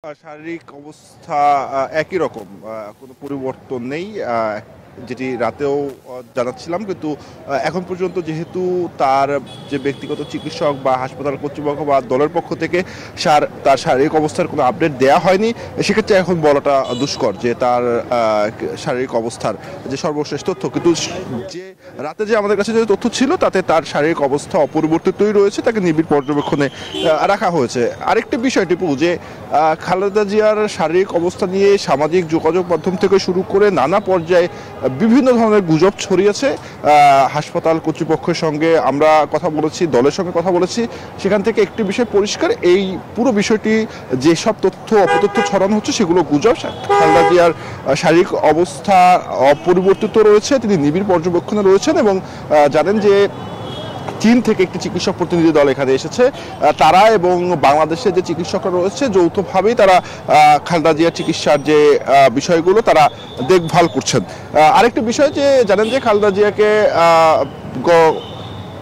শারীরিক অবস্থা একই রকম, কোনো পরিবর্তন নেই। যেটি রাতেও জানাচ্ছিলাম, কিন্তু এখন পর্যন্ত যেহেতু তার যে ব্যক্তিগত চিকিৎসক বা হাসপাতাল কর্তৃপক্ষ বা দলের পক্ষ থেকে তার শারীরিক অবস্থার কোনো আপডেট দেওয়া হয়নি, সেক্ষেত্রে এখন বলাটা দুষ্কর যে তার শারীরিক অবস্থার যে সর্বশেষ তথ্য। কিন্তু যে রাতে যে আমাদের কাছে যে তথ্য ছিল তাতে তার শারীরিক অবস্থা অপরিবর্তিতই রয়েছে, তাকে নিবিড় পর্যবেক্ষণে রাখা হয়েছে। আরেকটি বিষয় টিপু, যে খালেদা জিয়ার শারীরিক অবস্থা নিয়ে সামাজিক যোগাযোগ মাধ্যম থেকে শুরু করে নানা পর্যায়ে বিভিন্ন ধরনের গুজব ছড়িয়েছে। হাসপাতাল কর্তৃপক্ষের সঙ্গে আমরা কথা বলেছি, দলের সঙ্গে কথা বলেছি, সেখান থেকে একটি বিষয় পরিষ্কার, এই পুরো বিষয়টি যেসব তথ্য অপতথ্য ছড়ানো হচ্ছে সেগুলো গুজব। খালেদা জিয়ার শারীরিক অবস্থা অপরিবর্তিত রয়েছে, তিনি নিবিড় পর্যবেক্ষণে রয়েছেন এবং জানেন যে চীন থেকে একটি চিকিৎসক প্রতিনিধি দল এখানে এসেছে। তারা এবং বাংলাদেশের যে চিকিৎসকরা রয়েছে যৌথভাবেই তারা খালেদা জিয়ার চিকিৎসার যে বিষয়গুলো তারা দেখভাল করছেন। আরেকটি বিষয় যে জানেন যে খালেদা জিয়াকে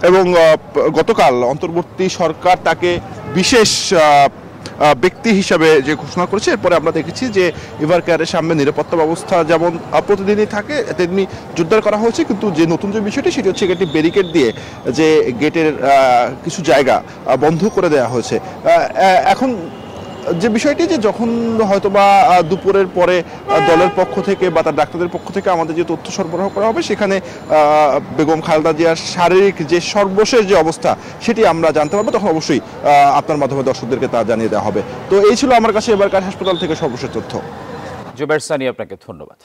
এবং গতকাল অন্তর্বর্তী সরকার তাকে বিশেষ ব্যক্তি হিসাবে যে ঘোষণা করেছে, এরপরে আমরা দেখেছি যে এভার কেয়ারের সামনে নিরাপত্তা ব্যবস্থা যেমন প্রতিদিনই থাকে তেমনি জোরদার করা হয়েছে। কিন্তু যে নতুন যে বিষয়টি সেটি হচ্ছে একটি ব্যারিকেড দিয়ে যে গেটের কিছু জায়গা বন্ধ করে দেওয়া হয়েছে। এখন যে বিষয়টি যে যখন হয়তোবা দুপুরের পরে দলের পক্ষ থেকে বা তার ডাক্তারদের পক্ষ থেকে আমাদের যে তথ্য সরবরাহ করা হবে, সেখানে বেগম খালেদা জিয়ার শারীরিক যে সর্বশেষ যে অবস্থা সেটি আমরা জানতে পারবো, তখন অবশ্যই আপনার মাধ্যমে দর্শকদেরকে তা জানিয়ে দেওয়া হবে। তো এই ছিল আমার কাছে এবারকার হাসপাতাল থেকে সর্বশেষ তথ্য। জুবের সানি, আপনাকে ধন্যবাদ।